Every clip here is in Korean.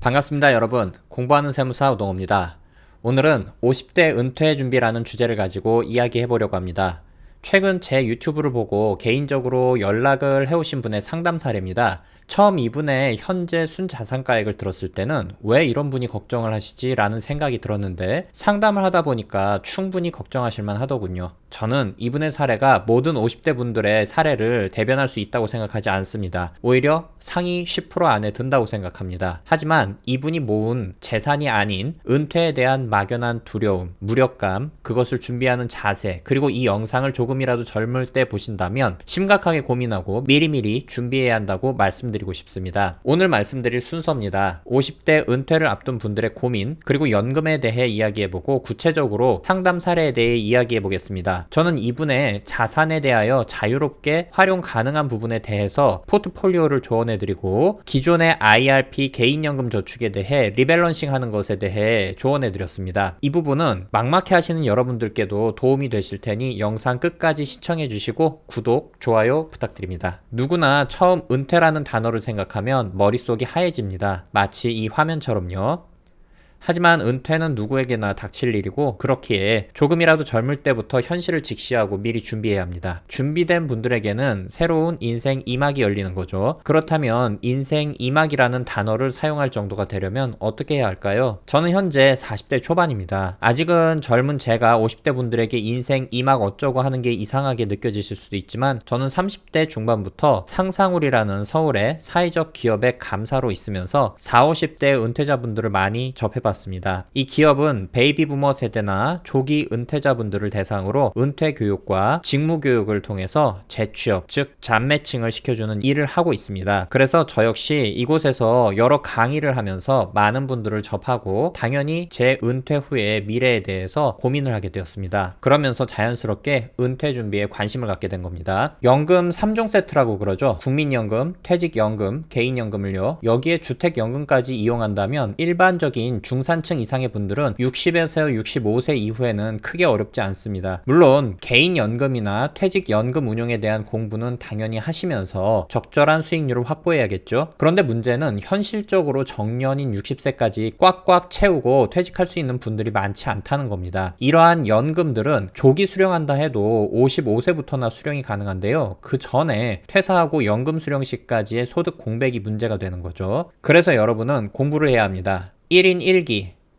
반갑습니다, 여러분. 공부하는 세무사 우동호입니다. 오늘은 50대 은퇴 준비라는 주제를 가지고 이야기해 보려고 합니다. 최근 제 유튜브를 보고 개인적으로 연락을 해오신 분의 상담 사례입니다. 처음 이분의 현재 순자산가액을 들었을 때는 왜 이런 분이 걱정을 하시지? 라는 생각이 들었는데 상담을 하다 보니까 충분히 걱정하실 만 하더군요. 저는 이분의 사례가 모든 50대 분들의 사례를 대변할 수 있다고 생각하지 않습니다. 오히려 상위 10% 안에 든다고 생각합니다. 하지만 이분이 모은 재산이 아닌 은퇴에 대한 막연한 두려움, 무력감, 그것을 준비하는 자세, 그리고 이 영상을 조금이라도 젊을 때 보신다면 심각하게 고민하고 미리미리 준비해야 한다고 말씀드리고 싶습니다. 오늘 말씀드릴 순서입니다. 50대 은퇴를 앞둔 분들의 고민, 그리고 연금에 대해 이야기해보고 구체적으로 상담 사례에 대해 이야기해보겠습니다. 저는 이분의 자산에 대하여 자유롭게 활용 가능한 부분에 대해서 포트폴리오를 조언해드리고 기존의 IRP 개인연금 저축에 대해 리밸런싱 하는 것에 대해 조언해드렸습니다. 이 부분은 막막해 하시는 여러분들께도 도움이 되실 테니 영상 끝까지 시청해주시고 구독, 좋아요 부탁드립니다. 누구나 처음 은퇴라는 단어를 생각하면 머릿속이 하얘집니다. 마치 이 화면처럼요. 하지만 은퇴는 누구에게나 닥칠 일이고 그렇기에 조금이라도 젊을 때부터 현실을 직시하고 미리 준비해야 합니다. 준비된 분들에게는 새로운 인생 2막이 열리는 거죠. 그렇다면 인생 2막이라는 단어를 사용할 정도가 되려면 어떻게 해야 할까요? 저는 현재 40대 초반입니다. 아직은 젊은 제가 50대 분들에게 인생 2막 어쩌고 하는 게 이상하게 느껴지실 수도 있지만 저는 30대 중반부터 상상울이라는 서울의 사회적 기업의 감사로 있으면서 40, 50대 은퇴자분들을 많이 접해봤습니다. 이 기업은 베이비 부머 세대나 조기 은퇴자분들을 대상으로 은퇴 교육과 직무 교육을 통해서 재취업, 즉 잡매칭을 시켜주는 일을 하고 있습니다. 그래서 저 역시 이곳에서 여러 강의를 하면서 많은 분들을 접하고 당연히 제 은퇴 후의 미래에 대해서 고민을 하게 되었습니다. 그러면서 자연스럽게 은퇴 준비에 관심을 갖게 된 겁니다. 연금 3종 세트라고 그러죠. 국민연금, 퇴직연금, 개인연금을요. 여기에 주택연금까지 이용한다면 일반적인 중산층 이상의 분들은 60에서 65세 이후에는 크게 어렵지 않습니다. 물론 개인연금이나 퇴직연금 운용에 대한 공부는 당연히 하시면서 적절한 수익률을 확보해야겠죠. 그런데 문제는 현실적으로 정년인 60세까지 꽉꽉 채우고 퇴직할 수 있는 분들이 많지 않다는 겁니다. 이러한 연금들은 조기 수령한다 해도 55세부터나 수령이 가능한데요. 그 전에 퇴사하고 연금 수령 시까지의 소득 공백이 문제가 되는 거죠. 그래서 여러분은 공부를 해야 합니다. 1인 1기.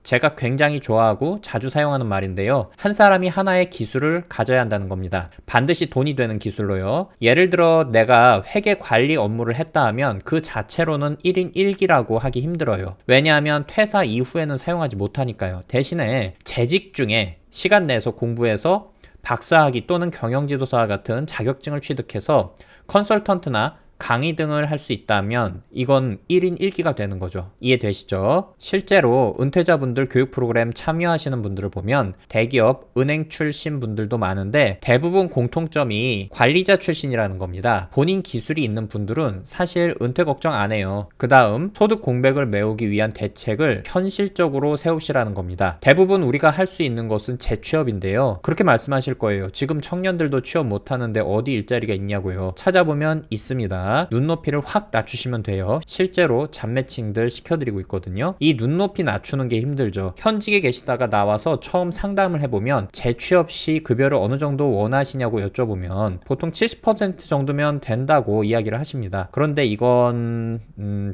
제가 굉장히 좋아하고 자주 사용하는 말인데요. 한 사람이 하나의 기술을 가져야 한다는 겁니다. 반드시 돈이 되는 기술로요. 예를 들어 내가 회계 관리 업무를 했다 하면 그 자체로는 1인 1기라고 하기 힘들어요. 왜냐하면 퇴사 이후에는 사용하지 못하니까요. 대신에 재직 중에 시간 내서 공부해서 박사학위 또는 경영지도사와 같은 자격증을 취득해서 컨설턴트나 강의 등을 할 수 있다면 이건 1인 1기가 되는 거죠. 이해되시죠? 실제로 은퇴자분들 교육 프로그램 참여하시는 분들을 보면 대기업, 은행 출신 분들도 많은데 대부분 공통점이 관리자 출신이라는 겁니다. 본인 기술이 있는 분들은 사실 은퇴 걱정 안 해요. 그 다음 소득 공백을 메우기 위한 대책을 현실적으로 세우시라는 겁니다. 대부분 우리가 할 수 있는 것은 재취업인데요. 그렇게 말씀하실 거예요. 지금 청년들도 취업 못하는데 어디 일자리가 있냐고요. 찾아보면 있습니다. 눈높이를 확 낮추시면 돼요. 실제로 잡매칭들 시켜드리고 있거든요. 이 눈높이 낮추는 게 힘들죠. 현직에 계시다가 나와서 처음 상담을 해보면 재취업 시 급여를 어느 정도 원하시냐고 여쭤보면 보통 70% 정도면 된다고 이야기를 하십니다. 그런데 이건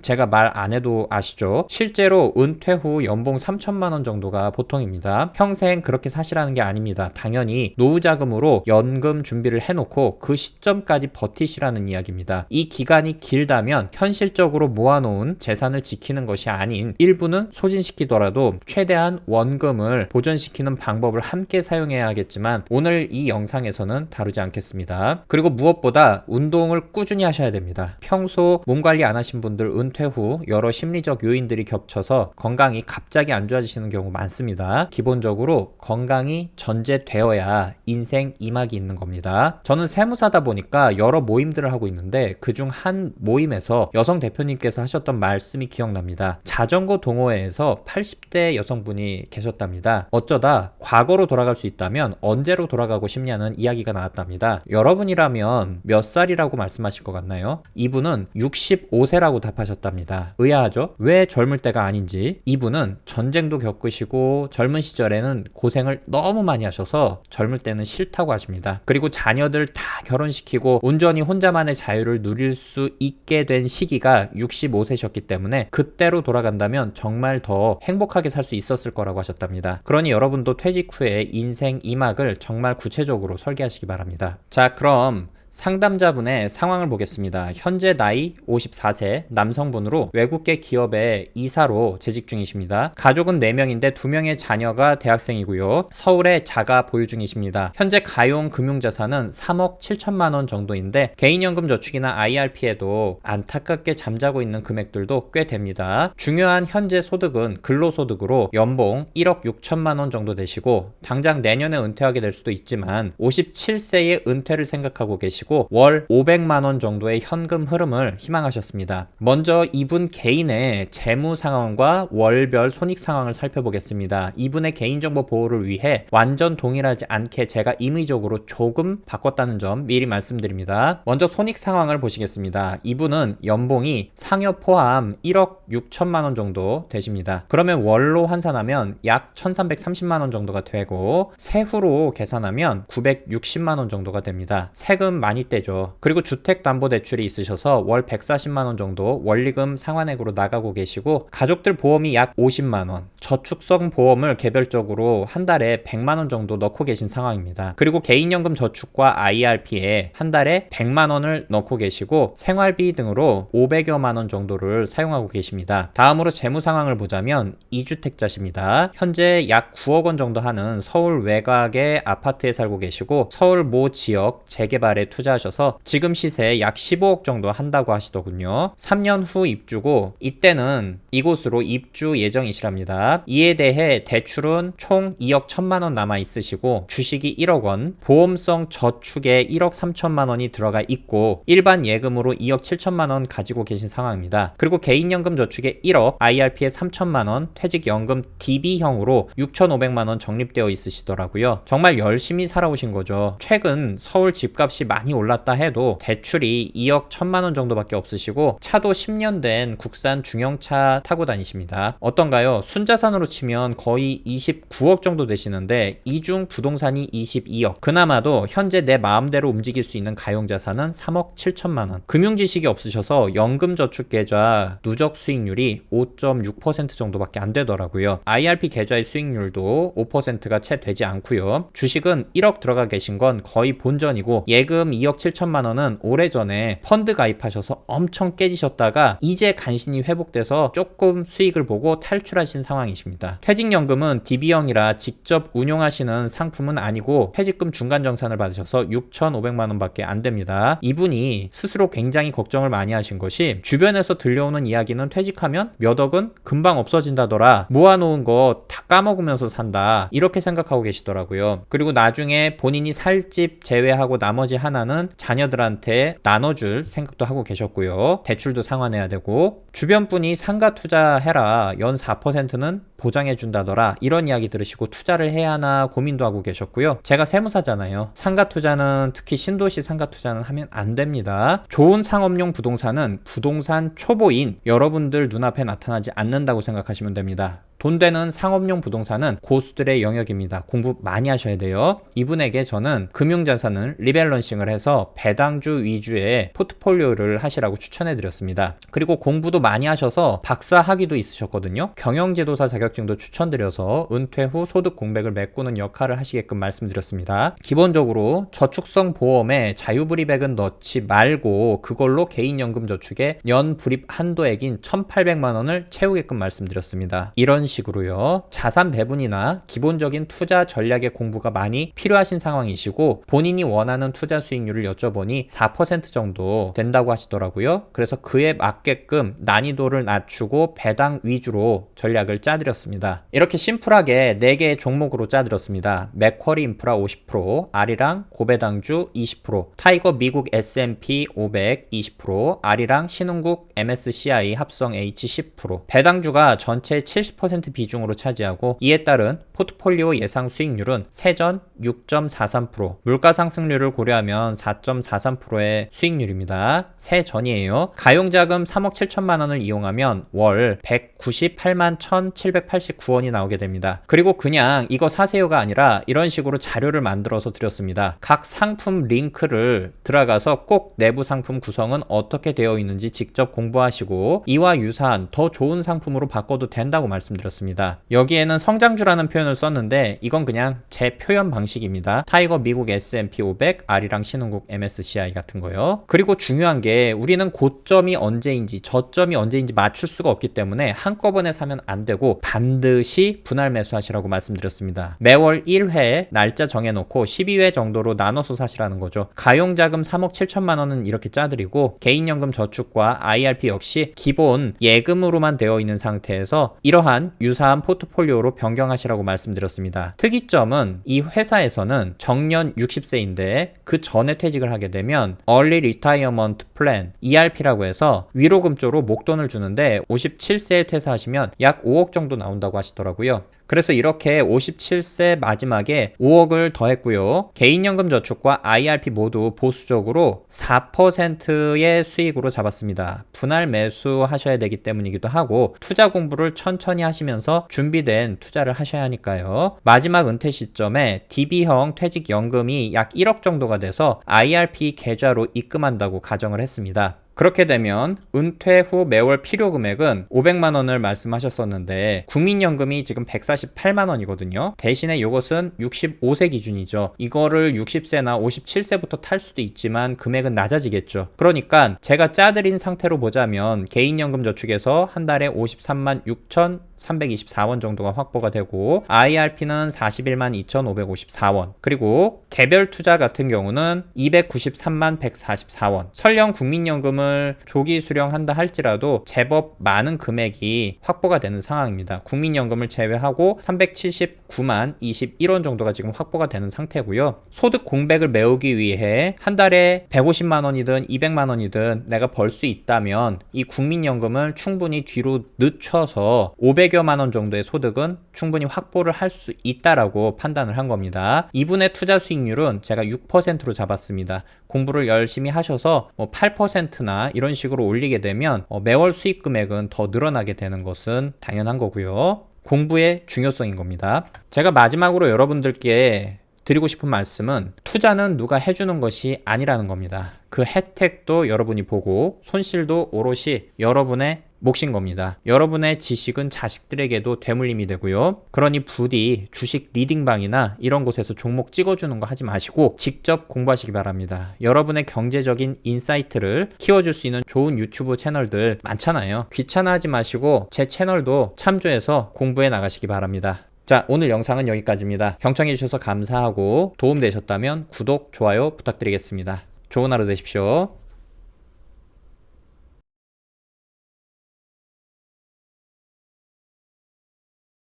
제가 말 안 해도 아시죠? 실제로 은퇴 후 연봉 3천만 원 정도가 보통입니다. 평생 그렇게 사시라는 게 아닙니다. 당연히 노후자금으로 연금 준비를 해놓고 그 시점까지 버티시라는 이야기입니다. 이 기간이 길다면 현실적으로 모아놓은 재산을 지키는 것이 아닌 일부는 소진시키더라도 최대한 원금을 보존시키는 방법을 함께 사용해야 하겠지만 오늘 이 영상에서는 다루지 않겠습니다. 그리고 무엇보다 운동을 꾸준히 하셔야 됩니다. 평소 몸 관리 안 하신 분들 은퇴 후 여러 심리적 요인들이 겹쳐서 건강이 갑자기 안 좋아지시는 경우 많습니다. 기본적으로 건강이 전제되어야 인생 2막이 있는 겁니다. 저는 세무사다 보니까 여러 모임들을 하고 있는데 그 그중 한 모임에서 여성 대표님께서 하셨던 말씀이 기억납니다. 자전거 동호회에서 80대 여성분이 계셨답니다. 어쩌다 과거로 돌아갈 수 있다면 언제로 돌아가고 싶냐는 이야기가 나왔답니다. 여러분이라면 몇 살이라고 말씀하실 것 같나요? 이분은 65세라고 답하셨답니다. 의아하죠? 왜 젊을 때가 아닌지. 이분은 전쟁도 겪으시고 젊은 시절에는 고생을 너무 많이 하셔서 젊을 때는 싫다고 하십니다. 그리고 자녀들 다 결혼시키고 온전히 혼자만의 자유를 누릴 수 있게 된 시기가 65세셨기 때문에 그때로 돌아간다면 정말 더 행복하게 살 수 있었을 거라고 하셨답니다. 그러니 여러분도 퇴직 후에 인생 2막을 정말 구체적으로 설계하시기 바랍니다. 자, 그럼 상담자분의 상황을 보겠습니다. 현재 나이 54세 남성분으로 외국계 기업의 이사로 재직 중이십니다. 가족은 4명인데 2명의 자녀가 대학생이고요. 서울에 자가 보유 중이십니다. 현재 가용 금융자산은 3억 7천만 원 정도인데 개인연금 저축이나 IRP에도 안타깝게 잠자고 있는 금액들도 꽤 됩니다. 중요한 현재 소득은 근로소득으로 연봉 1억 6천만 원 정도 되시고 당장 내년에 은퇴하게 될 수도 있지만 57세의 은퇴를 생각하고 계시고 월 500만 원 정도의 현금 흐름을 희망하셨습니다. 먼저 이분 개인의 재무 상황과 월별 손익 상황을 살펴보겠습니다. 이분의 개인정보 보호를 위해 완전 동일하지 않게 제가 임의적으로 조금 바꿨다는 점 미리 말씀드립니다. 먼저 손익 상황을 보시겠습니다. 이분은 연봉이 상여 포함 1억 6천만 원 정도 되십니다. 그러면 월로 환산하면 약 1330만 원 정도가 되고 세후로 계산하면 960만 원 정도가 됩니다. 세금 많이 떼죠. 그리고 주택담보대출이 있으셔서 월 140만 원 정도 원리금 상환액으로 나가고 계시고 가족들 보험이 약 50만 원, 저축성 보험을 개별적으로 한 달에 100만 원 정도 넣고 계신 상황입니다. 그리고 개인연금 저축과 IRP에 한 달에 100만 원을 넣고 계시고 생활비 등으로 500여만 원 정도를 사용하고 계십니다. 다음으로 재무 상황을 보자면 2주택자십니다. 현재 약 9억 원 정도 하는 서울 외곽의 아파트에 살고 계시고 서울 모 지역 재개발에 투자하셔서 지금 시세 약 15억 정도 한다고 하시더군요. 3년 후 입주고 이때는 이곳으로 입주 예정이시랍니다. 이에 대해 대출은 총 2억 1천만 원 남아 있으시고 주식이 1억 원, 보험성 저축에 1억 3천만 원이 들어가 있고 일반 예금으로 2억 7천만 원 가지고 계신 상황입니다. 그리고 개인연금 저축에 1억, IRP에 3천만 원, 퇴직연금 DB형으로 6,500만 원 적립되어 있으시더라고요. 정말 열심히 살아오신 거죠. 최근 서울 집값이 많이 올랐다 해도 대출이 2억 1천만 원 정도밖에 없으시고 차도 10년 된 국산 중형차 타고 다니십니다. 어떤가요? 순자산으로 치면 거의 29억 정도 되시는데 이 중 부동산이 22억. 그나마도 현재 내 마음대로 움직일 수 있는 가용자산은 3억 7천만 원. 금융지식이 없으셔서 연금저축계좌 누적 수익률이 5.6% 정도밖에 안 되더라고요. IRP 계좌의 수익률도 5%가 채 되지 않고요. 주식은 1억 들어가 계신 건 거의 본전이고 예금 2억 7천만 원은 오래전에 펀드 가입하셔서 엄청 깨지셨다가 이제 간신히 회복돼서 조금 수익을 보고 탈출하신 상황이십니다. 퇴직연금은 DB형이라 직접 운용하시는 상품은 아니고 퇴직금 중간정산을 받으셔서 6,500만 원밖에 안 됩니다. 이분이 스스로 굉장히 걱정을 많이 하신 것이 주변에서 들려오는 이야기는 퇴직하면 몇 억은 금방 없어진다더라. 모아놓은 거 다 까먹으면서 산다. 이렇게 생각하고 계시더라고요. 그리고 나중에 본인이 살 집 제외하고 나머지 하나는 자녀들한테 나눠줄 생각도 하고 계셨고요. 대출도 상환해야 되고 주변 분이 상가 투자해라. 연 4%는 보장해 준다더라. 이런 이야기 들으시고 투자를 해야 하나 고민도 하고 계셨고요. 제가 세무사잖아요. 상가 투자는 특히 신도시 상가 투자는 하면 안 됩니다. 좋은 상업용 부동산은 부동산 초보인 여러분들 눈앞에 나타나지 않는다고 생각하시면 됩니다. 돈 되는 상업용 부동산은 고수들의 영역입니다. 공부 많이 하셔야 돼요. 이분에게 저는 금융자산을 리밸런싱을 해서 배당주 위주의 포트폴리오를 하시라고 추천해 드렸습니다. 그리고 공부도 많이 하셔서 박사 학위도 있으셨거든요. 경영지도사 자격증도 추천드려서 은퇴 후 소득 공백을 메꾸는 역할을 하시게끔 말씀드렸습니다. 기본적으로 저축성 보험에 자유불입액은 넣지 말고 그걸로 개인연금 저축에 연 불입 한도액인 1,800만 원을 채우게끔 말씀드렸습니다. 이런 식으로요. 자산 배분이나 기본적인 투자 전략의 공부가 많이 필요하신 상황이시고 본인이 원하는 투자 수익률을 여쭤보니 4% 정도 된다고 하시더라고요. 그래서 그에 맞게끔 난이도를 낮추고 배당 위주로 전략을 짜드렸습니다. 이렇게 심플하게 4개의 종목으로 짜드렸습니다. 맥쿼리 인프라 50%, 아리랑 고배당주 20%, 타이거 미국 S&P 500 20%, 아리랑 신흥국 MSCI 합성 H 10%, 배당주가 전체의 70% 비중으로 차지하고 이에 따른 포트폴리오 예상 수익률은 세전 6.43%, 물가 상승률을 고려하면 4.43%의 수익률입니다. 세전이에요. 가용자금 3억 7천만 원을 이용하면 월 198만 1,789원이 나오게 됩니다. 그리고 그냥 이거 사세요가 아니라 이런 식으로 자료를 만들어서 드렸습니다. 각 상품 링크를 들어가서 꼭 내부 상품 구성은 어떻게 되어 있는지 직접 공부하시고 이와 유사한 더 좋은 상품으로 바꿔도 된다고 말씀드렸습니다. 여기에는 성장주라는 표현을 썼는데 이건 그냥 제 표현 방식입니다. 타이거 미국 S&P 500, 아리랑 신흥국 MSCI 같은 거요. 그리고 중요한 게 우리는 고점이 언제인지 저점이 언제인지 맞출 수가 없기 때문에 한꺼번에 사면 안 되고 반드시 분할 매수하시라고 말씀드렸습니다. 매월 1회 날짜 정해놓고 12회 정도로 나눠서 사시라는 거죠. 가용자금 3억 7천만 원은 이렇게 짜드리고 개인연금 저축과 IRP 역시 기본 예금으로만 되어 있는 상태에서 이러한 유사한 포트폴리오로 변경하시라고 말씀드렸습니다. 특이점은 이 회사에서는 정년 60세인데 그 전에 퇴직을 하게 되면 Early Retirement Plan ERP라고 해서 위로금조로 목돈을 주는데 57세에 퇴사하시면 약 5억 정도 나온다고 하시더라고요. 그래서 이렇게 57세 마지막에 5억을 더했고요. 개인연금 저축과 IRP 모두 보수적으로 4%의 수익으로 잡았습니다. 분할 매수하셔야 되기 때문이기도 하고 투자 공부를 천천히 하시면서 준비된 투자를 하셔야 하니까요. 마지막 은퇴 시점에 DB형 퇴직연금이 약 1억 정도가 돼서 IRP 계좌로 입금한다고 가정을 했습니다. 그렇게 되면 은퇴 후 매월 필요 금액은 500만 원을 말씀하셨었는데 국민연금이 지금 148만 원이거든요. 대신에 이것은 65세 기준이죠. 이거를 60세나 57세부터 탈 수도 있지만 금액은 낮아지겠죠. 그러니까 제가 짜드린 상태로 보자면 개인연금 저축에서 한 달에 53만 6,324원 정도가 확보가 되고 IRP는 41만 2,554원 그리고 개별 투자 같은 경우는 293만 144원 설령 국민연금을 조기 수령한다 할지라도 제법 많은 금액이 확보가 되는 상황입니다. 국민연금을 제외하고 379만 21원 정도가 지금 확보가 되는 상태고요. 소득 공백을 메우기 위해 한 달에 150만 원이든 200만 원이든 내가 벌 수 있다면 이 국민연금을 충분히 뒤로 늦춰서 500여만 원 정도의 소득은 충분히 확보를 할 수 있다라고 판단을 한 겁니다. 이분의 투자 수익률은 제가 6%로 잡았습니다. 공부를 열심히 하셔서 8%나 이런 식으로 올리게 되면 매월 수익 금액은 더 늘어나게 되는 것은 당연한 거고요. 공부의 중요성인 겁니다. 제가 마지막으로 여러분들께 드리고 싶은 말씀은 투자는 누가 해주는 것이 아니라는 겁니다. 그 혜택도 여러분이 보고 손실도 오롯이 여러분의 몫인 겁니다. 여러분의 지식은 자식들에게도 되물림이 되고요. 그러니 부디 주식 리딩방이나 이런 곳에서 종목 찍어주는 거 하지 마시고 직접 공부하시기 바랍니다. 여러분의 경제적인 인사이트를 키워줄 수 있는 좋은 유튜브 채널들 많잖아요. 귀찮아하지 마시고 제 채널도 참조해서 공부해 나가시기 바랍니다. 자, 오늘 영상은 여기까지입니다. 경청해 주셔서 감사하고 도움되셨다면 구독, 좋아요 부탁드리겠습니다. 좋은 하루 되십시오.